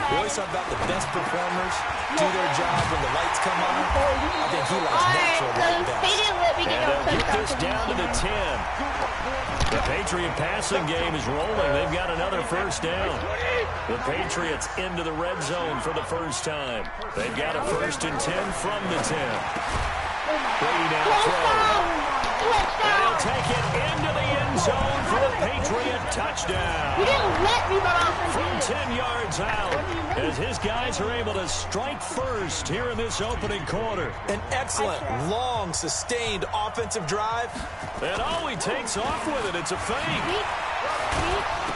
We always talk about the best performers do their job when the lights come on. I think he likes natural like best. And they'll get this down to the 10. The Patriot passing game is rolling. They've got another first down. The Patriots into the red zone for the first time. They've got a 1st and 10 from the 10. Brady now throws. And he'll take it into the end zone for the Patriot touchdown. From 10 yards out, as his guys are able to strike first here in this opening quarter. An excellent, long, sustained offensive drive. And all he takes off with it, it's a fake.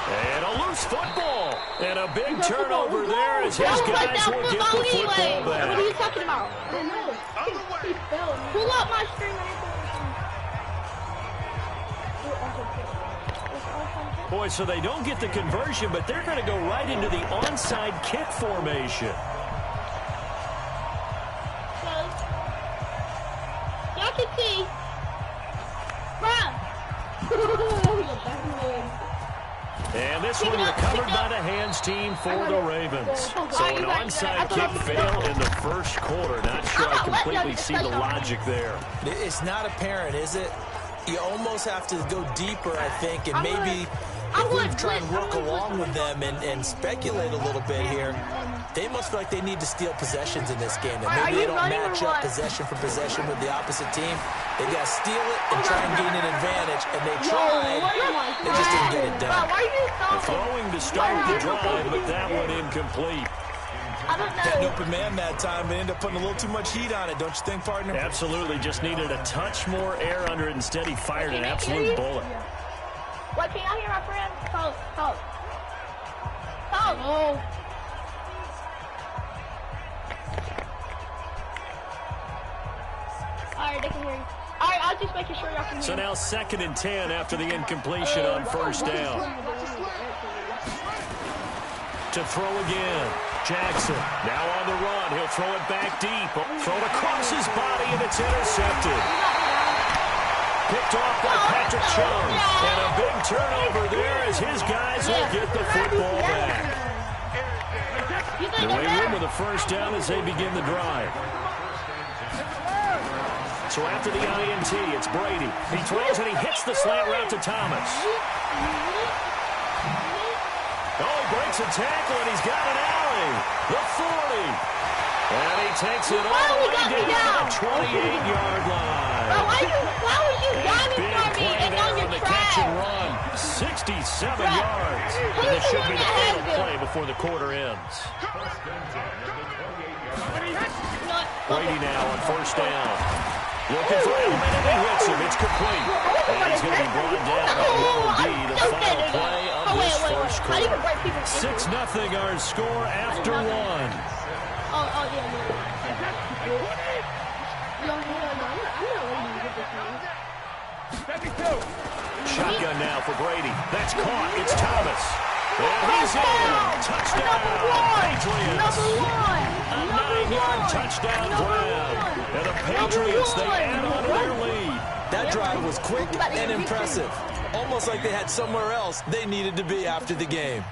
And a loose football. And a big turnover there as his guys will get the football back. What are you talking about? Pull up my screen. Boy, so they don't get the conversion, but they're going to go right into the onside kick formation. Y'all can see. And this one recovered by the hands team for the Ravens. So an onside kick fail in the first quarter. Not sure I completely see the logic there. It's not apparent, is it? You almost have to go deeper, I think, and maybe if we try and work along with them and speculate a little bit here, they must feel like they need to steal possessions in this game. And maybe they don't match up possession for possession with the opposite team. They got to steal it and try and gain an advantage, and they tried. They just didn't get it done. Throwing to start the drive, but that one incomplete. Had an open man that time, but ended up putting a little too much heat on it, don't you think, partner? Absolutely. Just needed a touch more air under it. Instead, he fired an absolute bullet. What, can y'all hear my friend? Talk. Oh. Alright, they can hear you. Alright, I was just making sure y'all can hear. So now 2nd and 10 after the incompletion on first down. To throw again. Jackson now on the run. He'll throw it back deep. Throw it across his body, and it's intercepted. Picked off by Patrick Chung. And a big turnover there as his guys will get the football back. New England with a first down as they begin the drive. So after the INT, it's Brady. He throws and he hits the slant route to Thomas. Oh, he breaks a tackle, and he's got an alley. The 40. And he takes it all the way down to the 28-yard line. Why would you diving Big for me play and there on your on the track? catch and run. 67 yards. And this should be the final play before the quarter ends. Brady now on first down. Looking for Edelman, and he hits him. It's complete. And he's going to be brought down on what will be the final play of this first quarter. 6-0 our score after one. Shotgun now for Brady. That's caught. It's Thomas. And he's in. Touchdown, Patriots. A 9-yard touchdown grab. And the Patriots, they add on to their lead. That drive was quick and impressive. Almost like they had somewhere else they needed to be after the game.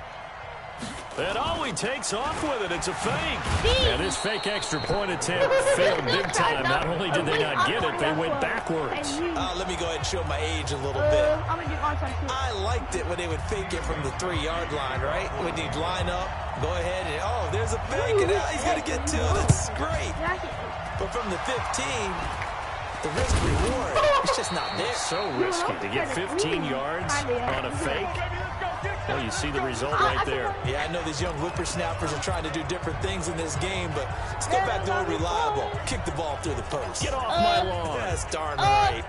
And all he takes off with it, it's a fake. And this fake extra point attempt failed big time. Not only did they not get it, they went backwards. Let me go ahead and show my age a little bit. I liked it when they would fake it from the 3-yard line, right? When you'd line up, go ahead and, oh, there's a fake, and now he's going to get 2. That's great. But from the 15, the risk-reward, it's just not there. So risky to get 15 yards on a fake. Well, you see the result right there. Yeah, I know these young whippersnappers are trying to do different things in this game, but let's go back to reliable. Kick the ball through the post. Get off my lawn. That's darn right.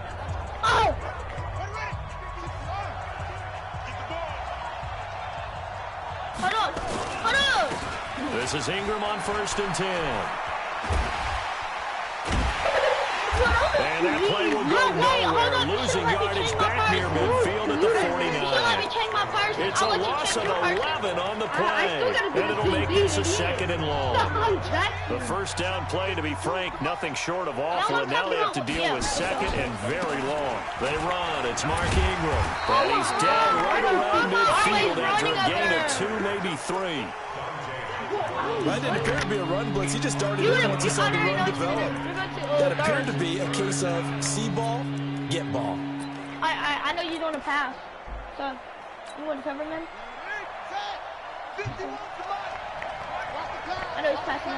Hold on. This is Ingram on 1st and 10. And that play will go nowhere. Losing yardage back near midfield at the 49. It's a loss of 11 on the play. And it'll make this a 2nd and long. The first down play, to be frank, nothing short of awful. And now they have to deal with 2nd and very long. They run. It's Mark Ingram. And he's down right around midfield after a gain of 2, maybe 3. That didn't appear to be a run blitz. He just darted in once he saw the run develop. That appeared to be a case of see ball, get ball. I know you don't want to pass. So, you want to cover him? I know he's passing.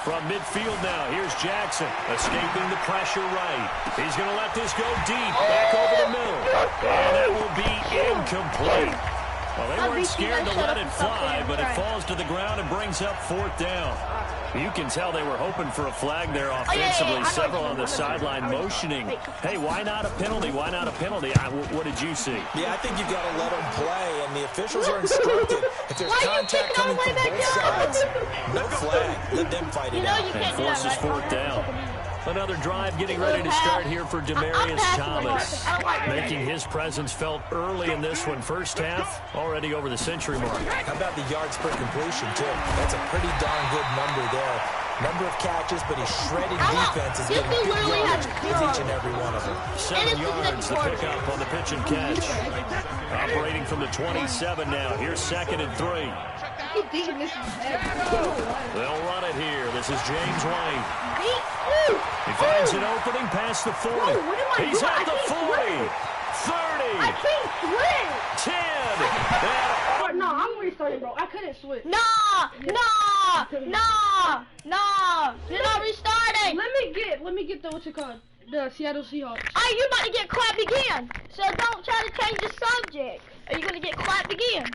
From midfield now, here's Jackson, escaping the pressure right. He's going to let this go deep, back over the middle. And that will be incomplete. Well, they weren't scared to let it fly, but it falls to the ground and brings up 4th down. You can tell they were hoping for a flag there offensively. Several on the sideline motioning. Hey, why not a penalty? Why not a penalty? What did you see? Yeah, I think you've got to let them play, and the officials are instructed. If there's contact coming from both sides, no flag. Let them fight it out. And forces 4th down. Another drive getting ready to start here for Demarius Thomas, making his presence felt early in this one. First half, already over the century mark. How about the yards per completion, too? That's a pretty darn good number there. Number of catches, but he's shredding defenses, getting good yards with each and every one of them. 7 yards, the pickup on the pitch and catch. Operating from the 27 now. Here's 2nd and 3. They'll run it here. This is James White. He finds an opening past the 40. He's at the 40. 30. I can't switch. 10. No, I'm restarting, bro. I couldn't switch. Nah. You're not restarting. Let me get the Seattle Seahawks. You're about to get clapped again. So don't try to change the subject. Are you gonna get clapped again?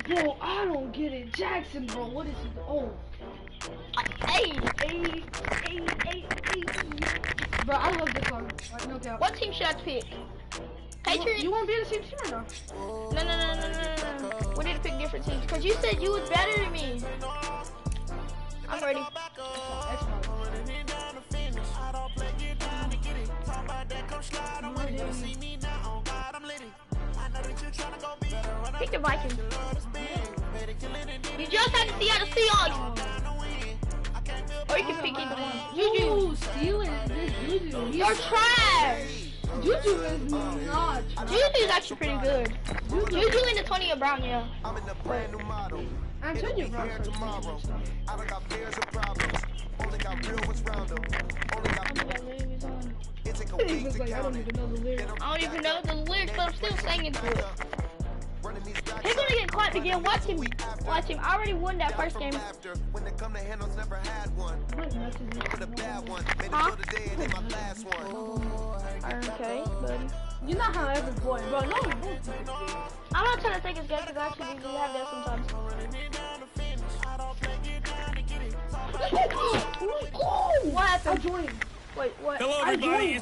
Bro, I don't get it. Jackson, bro, what is he? Oh. Hey. Bro, I love this song. Right, no doubt. What team should I pick? Patriots? You won't be in the same team or no? No. We need to pick different teams. Because you said you was better than me. I'm ready. Pick the Vikings. You just had to see how the Seahawks. Or you can pick either one. Juju. Steelers. Juju. You're trash. Juju is not. Juju is actually pretty good. Juju and Antonio Brown, yeah. Antonio Brown. He's like, I don't even know the lyrics. I don't even know the lyrics, but I'm still singing to it. He's gonna get clapped again. Watch him. I already won that first game. Huh? Okay, buddy. You're not how every boy, bro. No, I'm not trying to take his game because I actually do have that sometimes. What happened? Wait, what? Hello, everybody.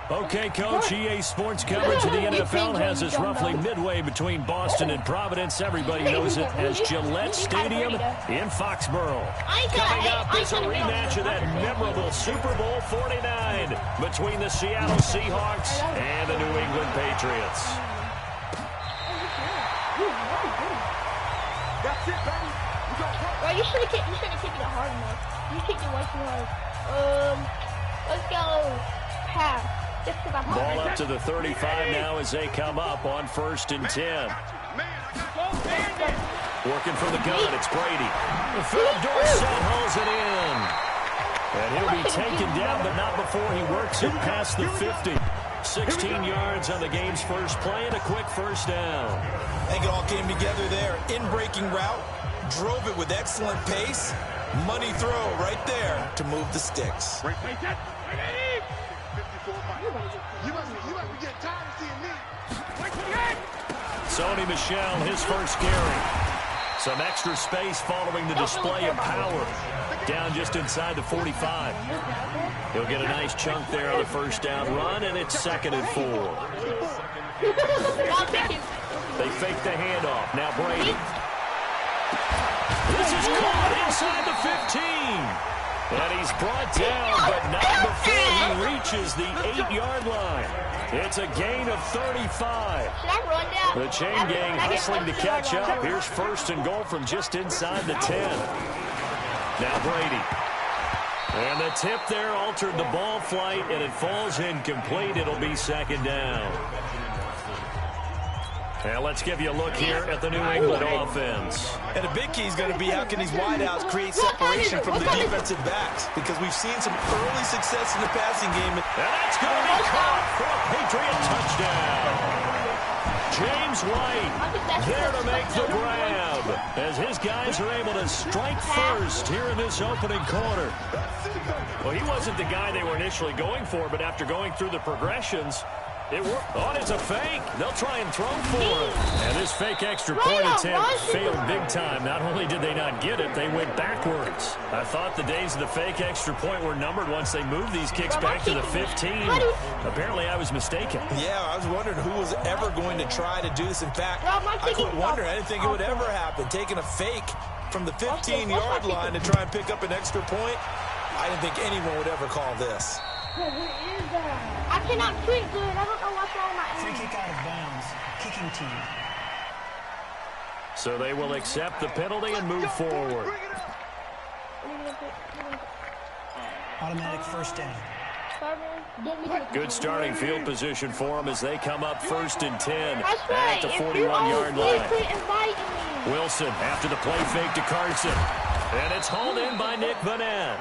Okay, Coach, EA Sports coverage of the NFL has us roughly midway between Boston and Providence. Everybody knows it as Gillette Stadium in Foxborough. Coming up is a rematch of that memorable Super Bowl 49 between the Seattle Seahawks and the New England Patriots. Bro, you shouldn't kick it hard enough. You kicked it way too hard. Let's go pass. Ball up to the 35 now as they come up on 1st and 10. Working from the gun, it's Brady. Philip Dorsett hauls it in. And he'll be taken down, but not before he works it past the 50. 16 yards on the game's first play and a quick first down. I think it all came together there. In-breaking route, drove it with excellent pace. Money throw right there to move the sticks. Sony Michel, his first carry. Some extra space following the display of power. Down just inside the 45. He'll get a nice chunk there on the first down run, and it's 2nd and 4. They fake the handoff. Now Brady. This is caught inside the 15. And he's brought down, but not before he reaches the 8-yard line. It's a gain of 35. The chain gang hustling to catch up. Here's 1st and goal from just inside the 10. Now Brady. And the tip there altered the ball flight, and it falls incomplete. It'll be 2nd down. Now let's give you a look here at the New England offense. And a big key is going to be how can these wideouts create separation from the defensive backs, because we've seen some early success in the passing game. And that's going to be caught for a Patriot touchdown. James White there to make the grab as his guys are able to strike first here in this opening quarter. Well, he wasn't the guy they were initially going for, but after going through the progressions, it worked. Oh, it's a fake. They'll try and throw for it. And this fake extra point attempt failed big time. Not only did they not get it, they went backwards. I thought the days of the fake extra point were numbered once they moved these kicks back to the 15. Apparently, I was mistaken. Yeah, I was wondering who was ever going to try to do this. In fact, I couldn't wonder. I didn't think it would ever happen. Taking a fake from the 15-yard line to try and pick up an extra point, I didn't think anyone would ever call this. What is that? I cannot kick good. I don't know what's wrong with my Free aim. kick out of bounds. Kicking team. So they will accept the penalty and move forward. Automatic first down. Good starting field position for them as they come up 1st and 10 That's at right. the If you 41-yard please line. quit inviting me. Wilson after the play fake to Carson. And it's hauled in by Nick Vanette.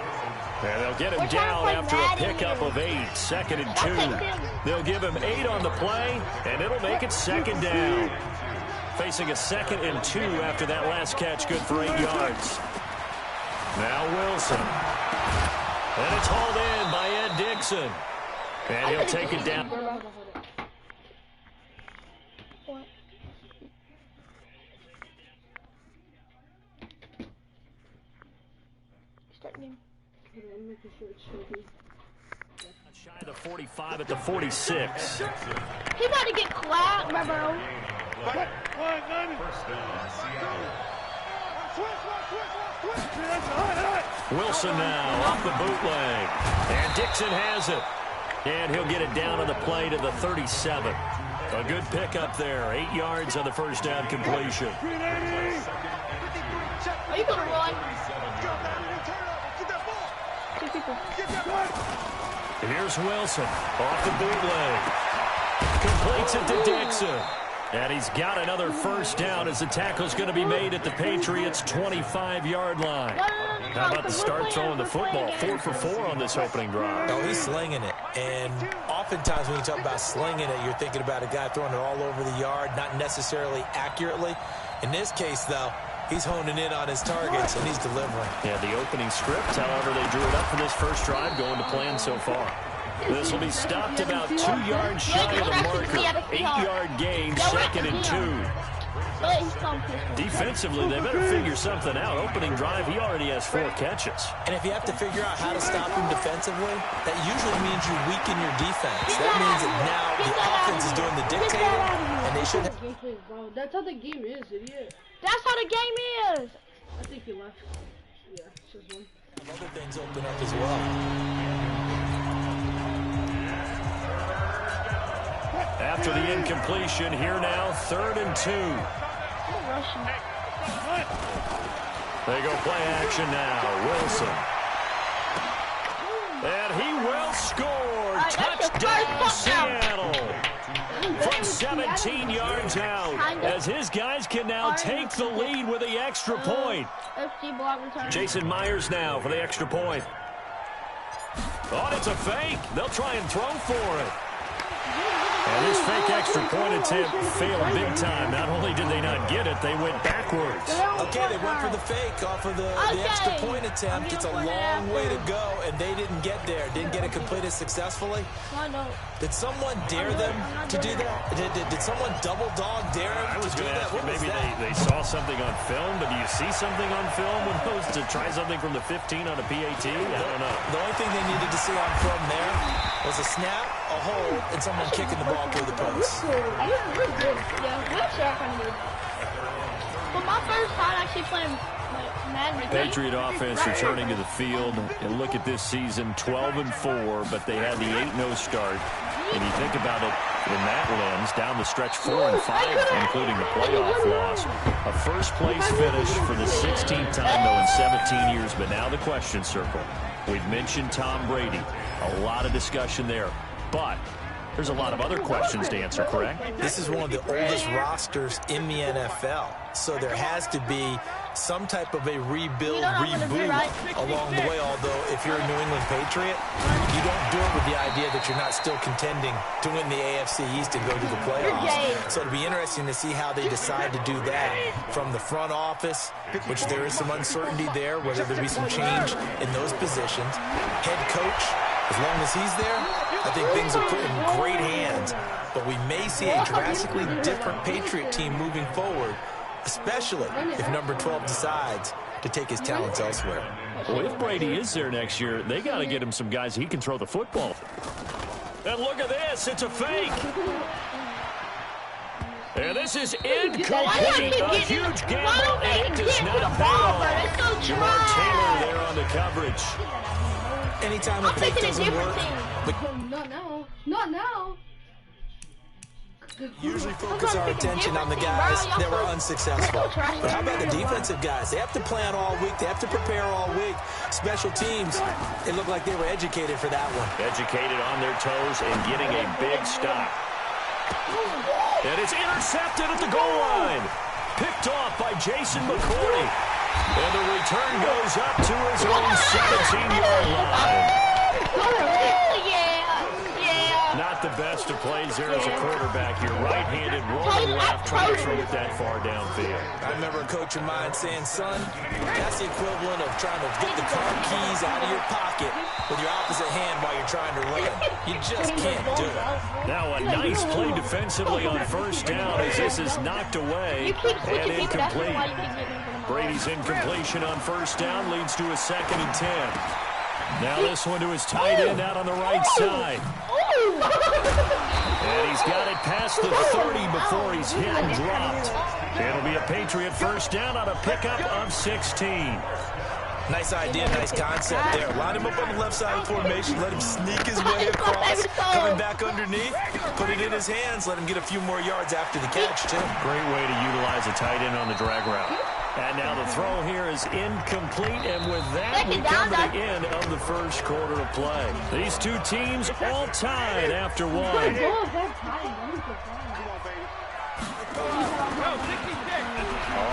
And they'll get him We're trying to down play after a Madden pickup here. of 8, 2nd and That's 2. it. They'll give him 8 on the play, and it'll make it 2nd down. Facing a 2nd and 2 after that last catch, good for 8 yards. Now Wilson. And it's hauled in by Ed Dixon. And he'll take it down. Shy of the 45 at the 46. He about to get clapped, my bro. Wilson now off the bootleg. And Dixon has it. And he'll get it down on the play to the 37. A good pickup there. 8 yards on the first down completion. Are you going to run? 2 people. Here's Wilson off the bootleg. Completes it to Dixon. And he's got another first down as the tackle's going to be made at the Patriots' 25-yard line. How about the start throwing the football? 4 for 4 on this opening drive. Oh, he's slinging it. And oftentimes when you talk about slinging it, you're thinking about a guy throwing it all over the yard, not necessarily accurately. In this case, though, he's honing in on his targets, and he's delivering. Yeah, the opening script, however, they drew it up for this first drive, going to plan so far. This will be stopped about 2 yards shy of the marker. 8-yard gain, 2nd and 2. Defensively, they better figure something out. Opening drive, he already has 4 catches. And if you have to figure out how to stop him defensively, that usually means you weaken your defense. That means that now the offense is doing the dictating, and they should have... Bro, that's how the game is, idiot. That's how the game is. I think he left. Yeah, it's just one. Other things open up as well. After the incompletion, here now, 3rd and 2. They go play action now. Wilson. And he will score. Touchdown, Seattle. From 17 yards out, as his guys can now take the lead with the extra point. Jason Myers now for the extra point. Oh, it's a fake. They'll try and throw for it. And this fake extra point attempt failed big time. Not only did they not get it, they went backwards. Okay, they went for the fake off of the extra point attempt. It's a long way to go, and they didn't get there. Didn't get it completed successfully. Did someone dare them to do that? Did someone double dog dare them to do that? What was maybe that? they saw something on film, but do you see something on film when those to try something from the 15 on a PAT? I don't know. The only thing they needed to see on film there was a snap, a hold, and someone kicking the ball through the post. But my first time actually playing Madden. Patriot offense returning to the field. And look at this season, 12-4, but they had the 8-0 start. And you think about it in that lens, down the stretch 4-5, including the playoff loss. A first-place finish for the 16th time, though, in 17 years. But now the question circle. We've mentioned Tom Brady. A lot of discussion there. But there's a lot of other questions to answer, correct? This is one of the oldest rosters in the NFL, so there has to be some type of a rebuild, reboot along the way, although if you're a New England Patriot, you don't do it with the idea that you're not still contending to win the AFC East and go to the playoffs. So it'll be interesting to see how they decide to do that from the front office, which there is some uncertainty there, whether there'll be some change in those positions. Head coach, as long as he's there, I think things are put in great hands. But we may see a drastically different Patriot team moving forward, especially if number 12 decides to take his talents elsewhere. Well, if Brady is there next year, they got to get him some guys he can throw the football. And look at this. It's a fake. And this is incomplete. A huge gamble, and it does not pay off. Jamar Taylor there on the coverage. Anytime a fake doesn't work, Not now. Not now. usually focus our attention on the guys that were unsuccessful. But how about the defensive guys? They have to plan all week. They have to prepare all week. Special teams, it looked like they were educated for that one. Educated on their toes and getting a big stop. And it's intercepted at the goal line. Picked off by Jason McCourty. And the return goes up to his own 17-yard line. Not the best of plays there as a quarterback. You're right-handed, rolling left, trying to throw it that far downfield. I remember a coach of mine saying, son, that's the equivalent of trying to get the car keys out of your pocket with your opposite hand while you're trying to run. You just can't do it. Now a nice play defensively on first down as this is knocked away and incomplete. Brady's incompletion on first down leads to a 2nd and 10. Now this one to his tight end out on the right side. And he's got it past the 30 before he's hit and dropped. It'll be a Patriot first down on a pickup of 16. Nice idea, nice concept there. Line him up on the left side of the formation, let him sneak his way across, coming back underneath, put it in his hands, let him get a few more yards after the catch, too. Great way to utilize a tight end on the drag route. And now the throw here is incomplete, and with that, we come to the end of the first quarter of play. These two teams all tied after one.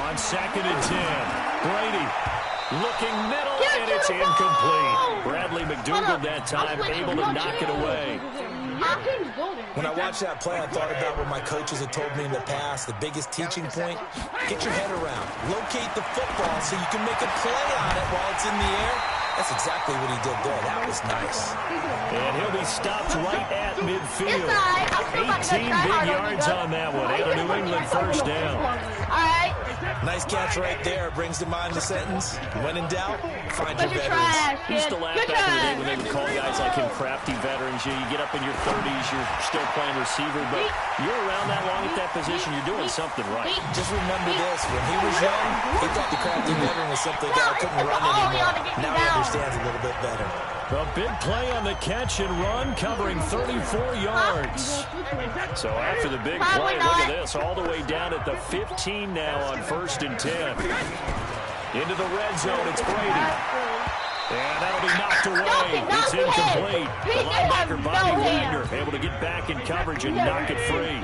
On 2nd and 10, Brady looking middle, and it's incomplete. Bradley McDougald that time able to knock it away. When I watched that play, I thought about what my coaches had told me in the past. The biggest teaching point, get your head around. Locate the football so you can make a play on it while it's in the air. That's exactly what he did there. That was nice. And he'll be stopped right at midfield. 18 big yards on that one. And a New England first down. Nice catch right there. Brings to mind the sentence, when in doubt, find your veterans. He used to laugh back in the day when they would call guys like him crafty veterans. You get up in your 30s, you're still playing receiver, but you're around that long at that position, you're doing something right. Just remember this. When he was young, he thought the crafty veteran was something a guy couldn't run anymore. Now he understands a little bit better. A big play on the catch and run, covering 34 yards. So after the big play, look at this, all the way down at the 15 now on 1st and 10. Into the red zone, it's Brady. And that'll be knocked away. It's incomplete. The linebacker, Bobby Wagner, able to get back in coverage and knock it free.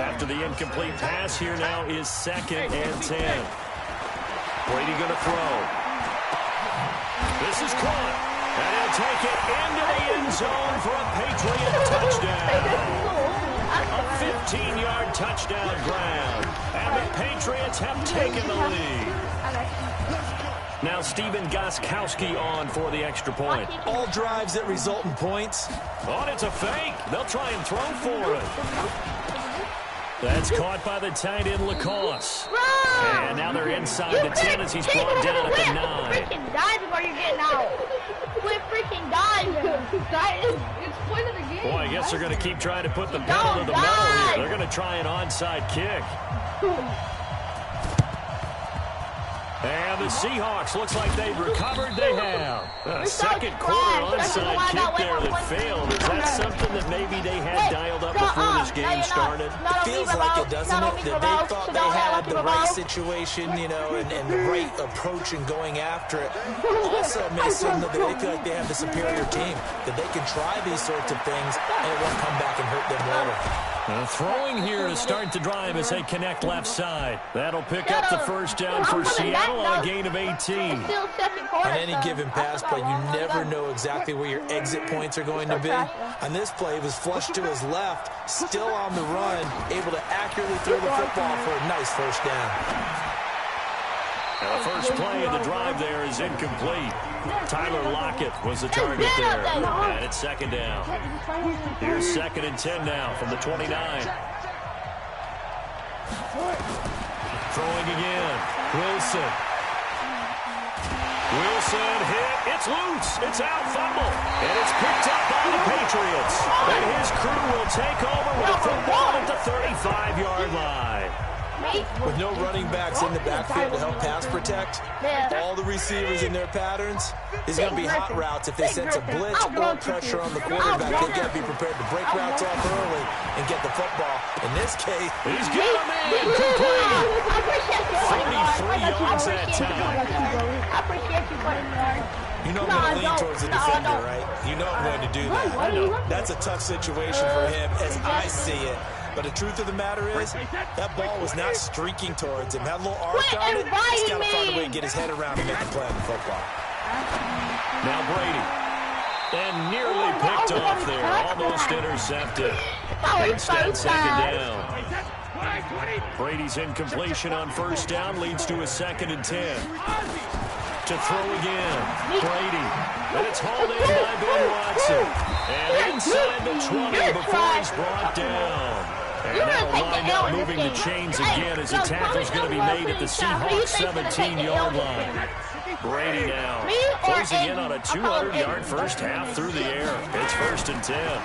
After the incomplete pass, here now is 2nd and 10. Brady going to throw. This is caught. And he'll take it into the end zone for a Patriot touchdown. A 15-yard touchdown grab. And the Patriots have taken the lead. Now Stephen Gostkowski on for the extra point. All drives that result in points. Oh, and it's a fake. They'll try and throw for it. That's caught by the tight end, Lacoste. And now they're inside the 10 as he's brought down at the 9. Freaking dive before you're getting out. Quit freaking dive. It's point of the game. Boy, I guess they're going to keep trying to put the pedal to the metal here. They're going to try an onside kick. And the Seahawks, looks like they've recovered. They have. A second quarter onside kick there that failed. Is that something that maybe they had dialed up before this game started? It feels like it, doesn't it? That they thought they had the right situation, you know, and the right approach in going after it. Also, it may signal that they feel like they have the superior team, that they can try these sorts of things, and it won't come back and hurt them later. Throwing here to start the drive as they connect left side. That'll pick up the first down for Seattle on a gain of 18. On any given pass play, you never know exactly where your exit points are going to be. On this play, he was flushed to his left, still on the run, able to accurately throw the football for a nice first down. And the first play of the drive there is incomplete. Tyler Lockett was the target there. And it's second down. Here's 2nd and 10 now from the 29. Throwing again. Wilson. Wilson hit. It's loose. It's out. Fumble. And it's picked up by the Patriots. And his crew will take over with a football at the 35-yard line. With no running backs in the backfield to help pass protect, all the receivers in their patterns, there's going to be hot routes. If they sense a blitz or pressure on the quarterback, they've got to be prepared to break routes off early and get the football. In this case, he's got a man complete. 43 yards that time. You know I'm going to lean towards the defender, right? You know I'm going to do that. I know. That's a tough situation for him as I see it. But the truth of the matter is, that ball was not streaking towards him. Had a little arc on it. He's got to find a way to get his head around and make a play on the football. Now Brady. And nearly picked off there. Almost intercepted. Instead, second down. Brady's incompletion on first down leads to a 2nd and 10. To throw again. Brady. And it's hauled in by Ben Watson. And inside the 20 before he's brought down. And that'll wind up moving the chains again as the tackle's going to be made at the Seahawks 17-yard line. Brady now closing in on a 200-yard first half through the air. It's 1st and 10.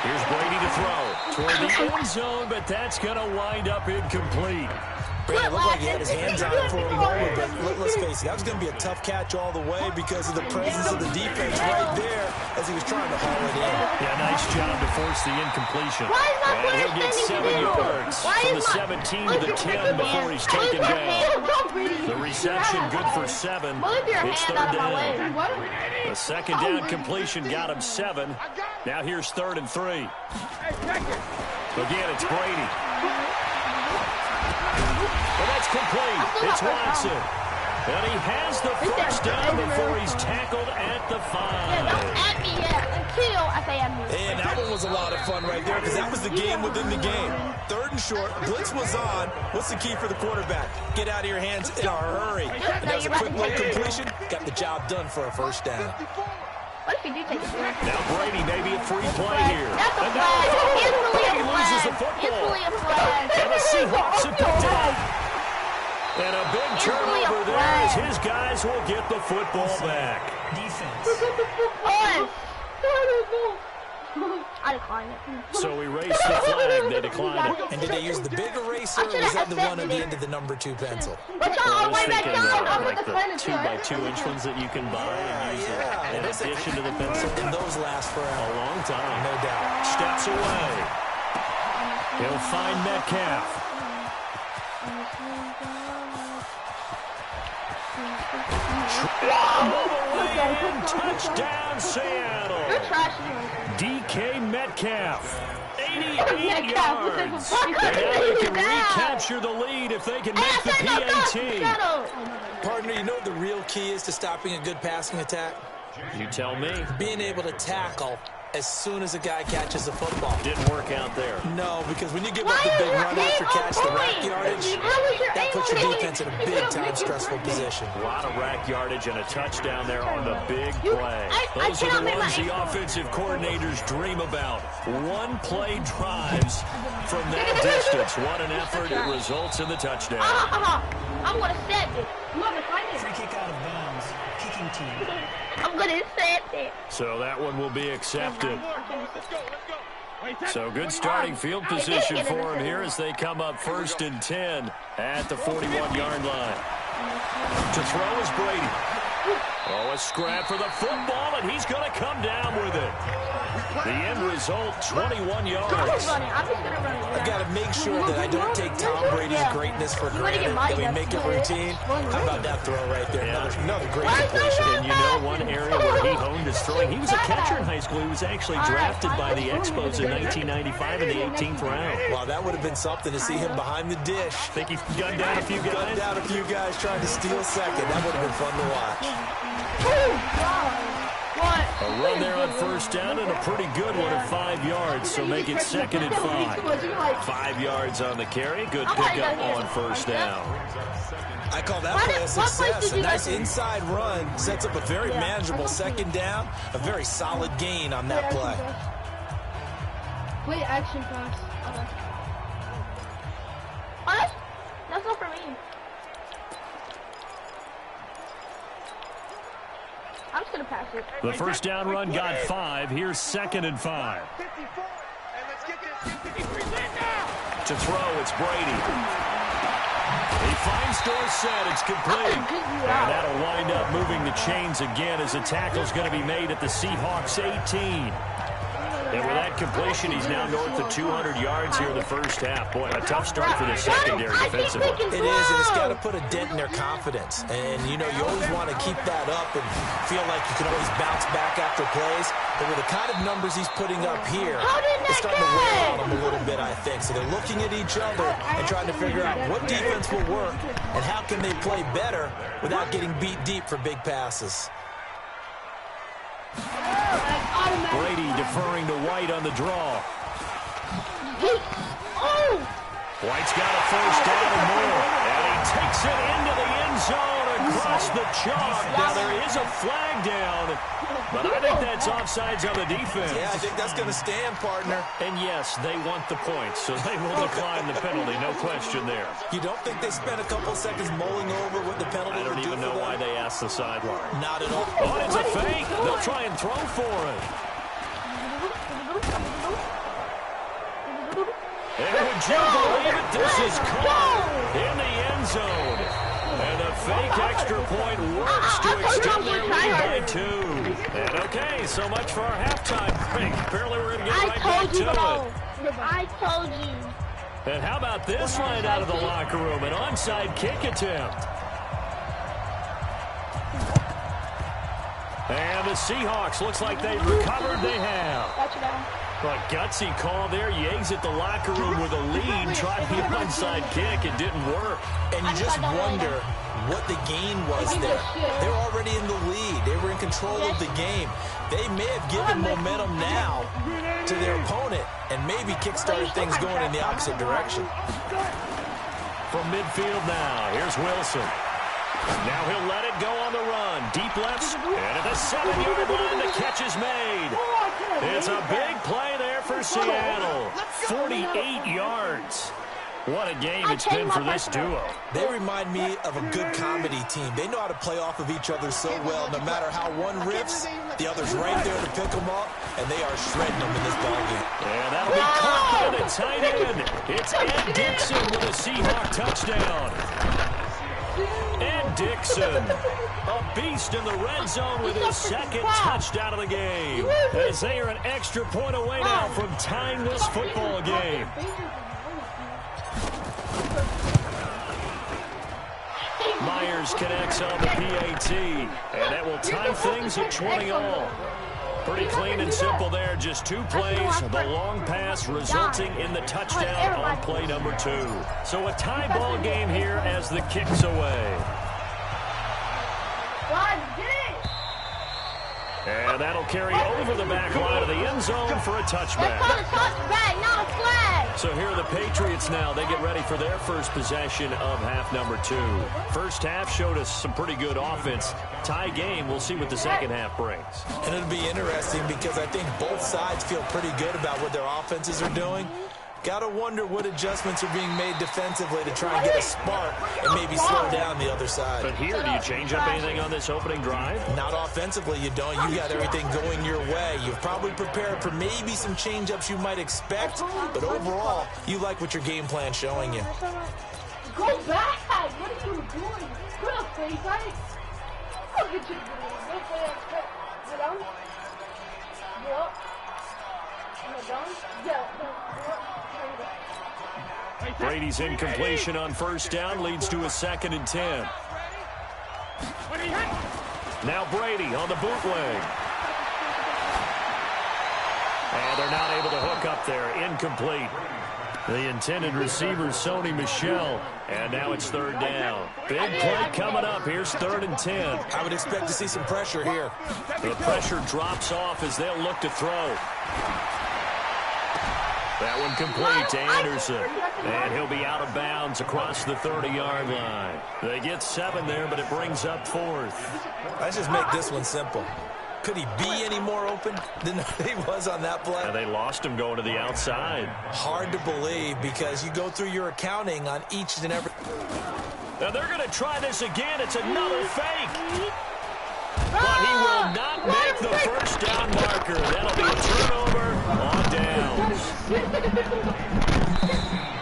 Here's Brady to throw toward the end zone, but that's going to wind up incomplete. Brady looked like he had his hands on it for a moment, but let's face it, that was going to be a tough catch all the way because of the presence of the defense right there as he was trying to haul it in. Yeah, nice job to force the incompletion. And he'll get 7 yards from the 17 to the 10 before he's taken down. The reception good for 7. It's 3rd down. The 2nd down completion got him 7. Now here's 3rd and 3. Again, it's Brady. Well, that's complete. It's Watson. And he has the first down before he's tackled at the 5. Don't at me yet until I say at me. And that one was a lot of fun right there because that was the game within the game. 3rd and short. Blitz was on. What's the key for the quarterback? Get out of your hands in a hurry. And that was a quick little completion. Got the job done for a first down. What if you do take it? Now Brady, maybe a free play here. That's a And flag. Brady loses the football. Instantly a flag. And the Seahawks have picked it up. And a big turnover there as his guys will get the football back. Defense. I decline it. So we raised the flag. They declined it. And did they use the big eraser or was that the one at the end of the number 2 pencil? What's Well, I all was way back thinking down? like the 2x2 ones that you can buy and use in addition to the pencil. And those last A forever. long time. No doubt. Steps away. He'll find Metcalf. Touchdown, Seattle. DK Metcalf. 88 yards. And now they can recapture the lead if they can make the PAT. Partner, you know what the real key is to stopping a good passing attack? You tell me. Being able to tackle as soon as a guy catches the football. Didn't work out there. No, because when you give up the big run after catch, the rack yardage, that puts your defense in a big-time stressful position. A lot of rack yardage and a touchdown there on the big play. Those are the ones the offensive coordinators dream about. One-play drives from that distance. What an effort. It results in the touchdown. I'm going to set it. Free kick out of bounds. Kicking team. I'm going to set it. So that one will be accepted. So good starting field position for him here as they come up 1st and 10 at the 41-yard line. To throw is Brady. Oh, a scrap for the football, and he's going to come down with it. The end result, 21 yards. I've got to make sure that I don't take Tom Brady's greatness for granted, that we make it routine. How about that throw right there? Another great completion. And you know one area where he honed his throwing? He was a catcher in high school. He was actually drafted by the Expos in 1995 in the 18th round. Wow, that would have been something to see him behind the dish. Think he gunned down a few guys? Gunned down a few guys trying to steal second. That would have been fun to watch. A run there on first down and a pretty good one at 5 yards, so make it 2nd and 5. 5 yards on the carry. Good pickup on first down. I call that play a success. A nice inside run sets up a very manageable 2nd down. A very solid gain on that play. Play action pass. Oh, that's not for me. I'm just going to pass it. The first down run got 5. Here's 2nd and 5. To throw, it's Brady. He finds Dorsett. It's complete. And that'll wind up moving the chains again as the tackle's going to be made at the Seahawks 18. And with that completion, he's now north of 200 yards here in the first half. Boy, a tough start for the secondary defensively. It is, and it's got to put a dent in their confidence. And, you know, you always want to keep that up and feel like you can always bounce back after plays. But with the kind of numbers he's putting up here, it's starting to wear on them a little bit, I think. So they're looking at each other and trying to figure out what defense will work and how can they play better without getting beat deep for big passes. Brady deferring to White on the draw. White's got a first down and more. And he takes it into the end zone across the chalk. Now there is a flag down, but I think that's offsides on the defense. Yeah, I think that's going to stand, partner. And yes, they want the points, so they will decline the penalty. No question there. You don't think they spent a couple seconds mulling over what the penalty would do for them? I don't even know why they asked the sideline. Not at all. Oh, it's a fake. They'll try and throw for it. And would you believe it? This is caught in the end zone. And the fake extra point works to extend their lead by 2. And okay, so much for our halftime break. Apparently we're going to get right back to it. I told you. And how about this line out of the locker room? An onside kick attempt. And the Seahawks, looks like they've recovered. They have. A gutsy call there. Yates at the locker room with a lead. Tried the onside kick. It didn't work. And you just wonder what the gain was there. They were already in the lead. They were in control of the game. They may have given momentum now to their opponent and maybe kickstarted things going in the opposite direction. From midfield now, here's Wilson. Now he'll let it go on the run. Deep left, and at the 7-yard line, the catch is made. It's a big play there for Seattle. 48 yards. What a game it's been for this duo. They remind me of a good comedy team. They know how to play off of each other so well. No matter how one riffs, the other's right there to pick them up, and they are shredding them in this ballgame. And that'll be caught by the tight end. It's Ed Dixon with a Seahawk touchdown. Ed Dixon, a beast in the red zone with his 2nd touchdown of the game. As they are an extra point away now from tying this football game. Myers connects on the PAT, and that will tie things at 20 all. Pretty clean and simple there. Just 2 plays. The long pass resulting in the touchdown on play number 2. So a tie ball game here as the kick's away. And that'll carry over the back line of the end zone for a touchback. That's called a touchback, not a flag. So here are the Patriots now. They get ready for their first possession of half number 2. First half showed us some pretty good offense. Tie game. We'll see what the second half brings. And it'll be interesting because I think both sides feel pretty good about what their offenses are doing. Got to wonder what adjustments are being made defensively to try and get a spark and maybe slow down the other side. But here, do you change up anything on this opening drive? Not offensively, you don't. You got everything going your way. You've probably prepared for maybe some change-ups you might expect, but overall, you like what your game plan's showing you. Go back! What are you doing? Put a face on I'll get you. Go play that. Go down. Go up. Go down. Yeah. Brady's incompletion on first down leads to a 2nd and 10. Now Brady on the bootleg. And they're not able to hook up there. Incomplete. The intended receiver, Sony Michel. And now it's 3rd down. Big play coming up. Here's 3rd and 10. I would expect to see some pressure here. The pressure drops off as they'll look to throw. That one complete to Anderson. And he'll be out of bounds across the 30-yard line. They get 7 there, but it brings up 4th. Let's just make this one simple. Could he be any more open than he was on that play? And they lost him going to the outside. Hard to believe because you go through your accounting on each and every... Now they're going to try this again. It's another fake. But he will not make the first down marker. That'll be a turnover on downs.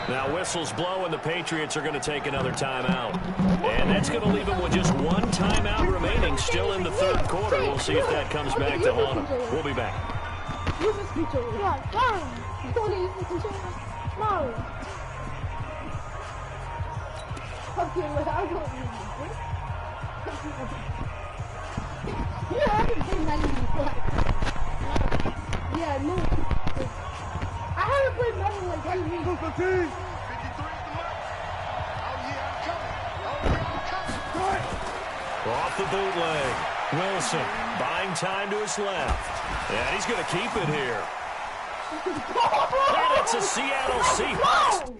Now whistles blow and the Patriots are going to take another timeout. And that's going to leave them with just one timeout remaining still in the 3rd quarter. We'll see if that comes back to haunt them. We'll be back. Yeah, no. I haven't played Madden like 10 years. Off the bootleg. Wilson buying time to his left. And he's going to keep it here. And it's a Seattle Seahawks.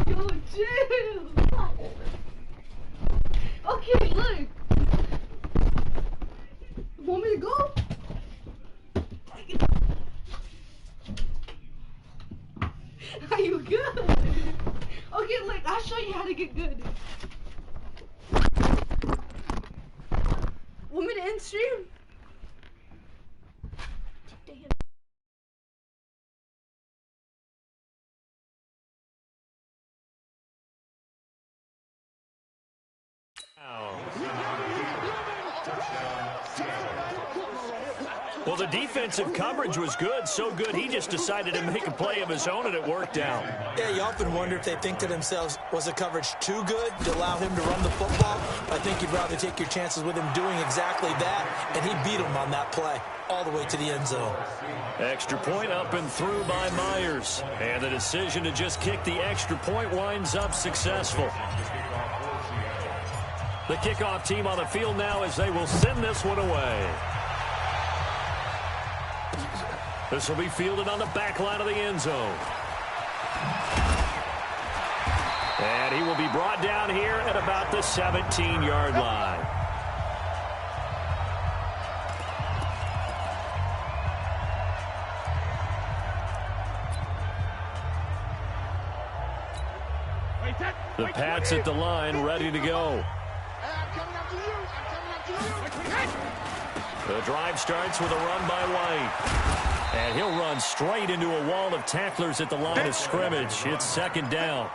Yo, chill. Okay, look. Want me to go? Are you good? Okay, look, I'll show you how to get good. Want me to end stream? Well, the defensive coverage was good, so good he just decided to make a play of his own, and it worked out. Yeah, you often wonder if they think to themselves, was the coverage too good to allow him to run the football? I think you'd rather take your chances with him doing exactly that, and he beat him on that play all the way to the end zone. Extra point up and through by Myers, and the decision to just kick the extra point winds up successful. The kickoff team on the field now as they will send this one away. This will be fielded on the back line of the end zone. And he will be brought down here at about the 17-yard line. The Pats at the line, ready to go. The drive starts with a run by White. And he'll run straight into a wall of tacklers at the line of scrimmage. It's 2nd down.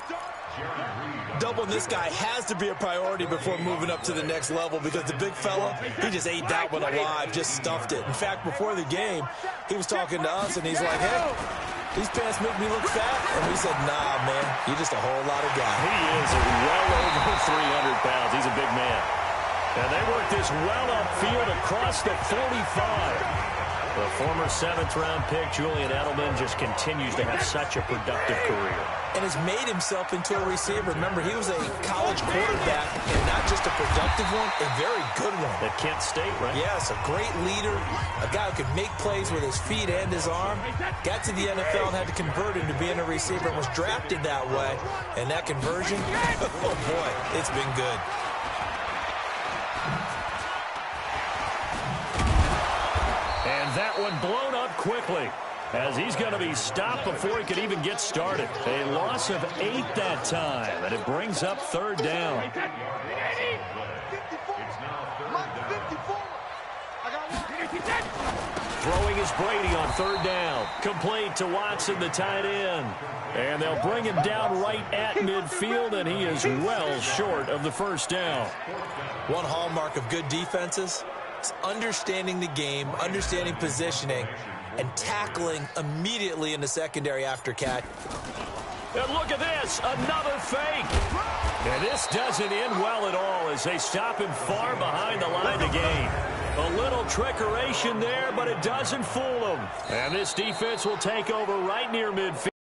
Doubling this guy has to be a priority before moving up to the next level because the big fella, he just ate that one alive, just stuffed it. In fact, before the game, he was talking to us, and he's like, hey, these pants make me look fat. And we said, nah, man, you're just a whole lot of guy. He is well over 300 pounds. He's a big man. And they work this well upfield across the 45. The former 7th-round pick, Julian Edelman, just continues to have such a productive career. And has made himself into a receiver. Remember, he was a college quarterback, and not just a productive one, a very good one. At Kent State, right? Yes, a great leader, a guy who could make plays with his feet and his arm. Got to the NFL and had to convert into being a receiver and was drafted that way. And that conversion, oh boy, it's been good. And that one blown up quickly as he's going to be stopped before he could even get started. A loss of 8 that time, and it brings up 3rd down. Throwing is Brady on third down. Complete to Watson, the tight end. And they'll bring him down right at midfield, and he is well short of the first down. One hallmark of good defenses is understanding the game, understanding positioning, and tackling immediately in the secondary after catch. And look at this, another fake. And this doesn't end well at all as they stop him far behind the line to gain. A little trickeration there, but it doesn't fool them. And this defense will take over right near midfield.